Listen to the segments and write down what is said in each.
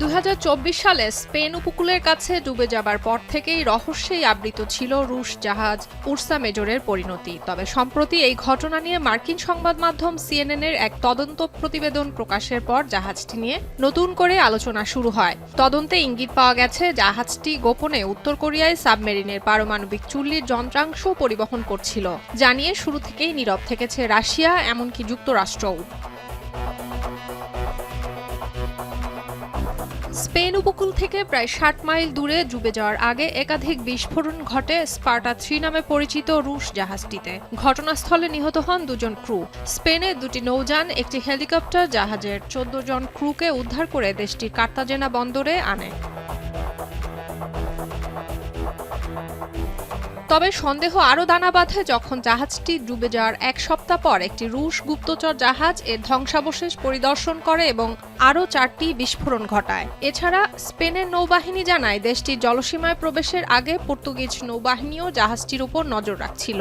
2024 সালে স্পেন উপকূলের কাছে ডুবে যাবার পর থেকেই রহস্যেই আবৃত ছিল রুশ জাহাজ উরসা মেজরের পরিণতি। তবে সম্প্রতি এই ঘটনা নিয়ে মার্কিন সংবাদ মাধ্যম সিএনএন-এর এক তদন্ত প্রতিবেদন প্রকাশের পর জাহাজটি নিয়ে নতুন করে আলোচনা শুরু হয়। তদন্তে ইঙ্গিত পাওয়া গেছে জাহাজটি গোপনে উত্তর কোরিয়ায় সাবমেরিনের পারমাণবিক চুল্লির যন্ত্রাংশ পরিবহন করছিল, জানিয়ে শুরু থেকেই নীরব থেকেছে রাশিয়া, এমনকি যুক্তরাষ্ট্রও। স্পেন উপকূল থেকে প্রায় 60 মাইল দূরে ডুবে যাওয়ার আগে একাধিক বিস্ফোরণ ঘটে স্পার্টা 3 নামে পরিচিত রুশ জাহাজটিতে। ঘটনাস্থলে নিহত হন 2 জন ক্রু। স্পেনে 2টি নৌযান, একটি হেলিকপ্টার জাহাজের 14 জন ক্রুকে উদ্ধার করে দেশটির কার্তাজেনা বন্দরে আনে। তবে সন্দেহ আরও দানা বাঁধে যখন জাহাজটি ডুবে যাওয়ার এক সপ্তাহ পর একটি রুশ গুপ্তচর জাহাজ এর ধ্বংসাবশেষ পরিদর্শন করে এবং আরও 4টি বিস্ফোরণ ঘটায়। এছাড়া স্পেনের নৌবাহিনী জানায় দেশটির জলসীমায় প্রবেশের আগে পর্তুগিজ নৌবাহিনীও জাহাজটির উপর নজর রাখছিল।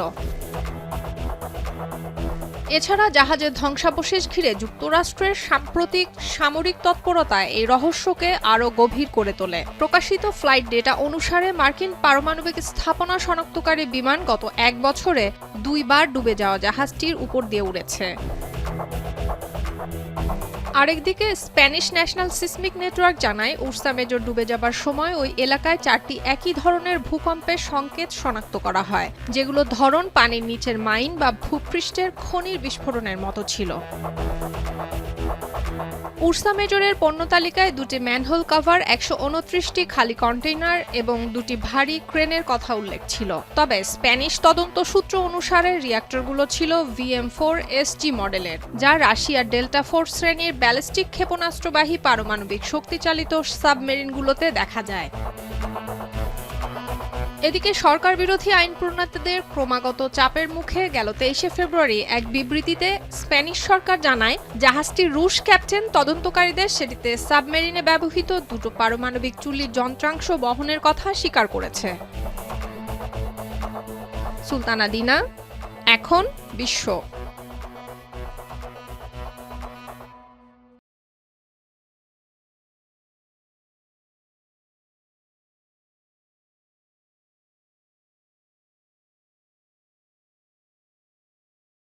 এছাড়া জাহাজের ধ্বংসাবশেষ ঘিরে যুক্তরাষ্ট্রের সাম্প্রতিক সামরিক তৎপরতায় এই রহস্যকে আরও গভীর করে তোলে। প্রকাশিত ফ্লাইট ডেটা অনুসারে মার্কিন পারমাণবিক স্থাপনা শনাক্তকারী বিমান গত 1 বছরে 2 বার ডুবে যাওয়া জাহাজটির উপর দিয়ে উড়েছে। আরেকদিকে স্প্যানিশ ন্যাশনাল সিসমিক নেটওয়ার্ক জানায় উরসা মেজর ডুবে যাবার সময় ওই এলাকায় 4টি একই ধরনের ভূকম্পের সংকেত শনাক্ত করা হয়, যেগুলো ধরন পানির নিচের মাইন বা ভূপৃষ্ঠের খনির বিস্ফোরণের মতো ছিল। উরসা মেজরের পণ্য তালিকায় 2টি ম্যানহোল কভার, 129টি খালি কন্টেইনার এবং 2টি ভারী ক্রেনের কথা উল্লেখ ছিল। তবে স্প্যানিশ তদন্ত সূত্র অনুসারে রিঅ্যাক্টরগুলো ছিল VM4SG মডেলের, যা রাশিয়ার ডেল্টা ফোর্স শ্রেণীর ব্যালিস্টিক ক্ষেপণাস্ত্রবাহী পারমাণবিক শক্তিচালিত সাবমেরিনগুলোতে দেখা যায়। এদিকে সরকার বিরোধী আইন প্রণেতাদের ক্রমাগত চাপের মুখে গেল 23শে ফেব্রুয়ারি এক বিবৃতিতে স্প্যানিশ সরকার জানায় জাহাজটির রুশ ক্যাপ্টেন তদন্তকারীদের সেটিতে সাবমেরিনে ব্যবহৃত 2টো পারমাণবিক চুল্লির যন্ত্রাংশ বহনের কথা স্বীকার করেছে। সুলতানা দিনা, এখন বিশ্ব।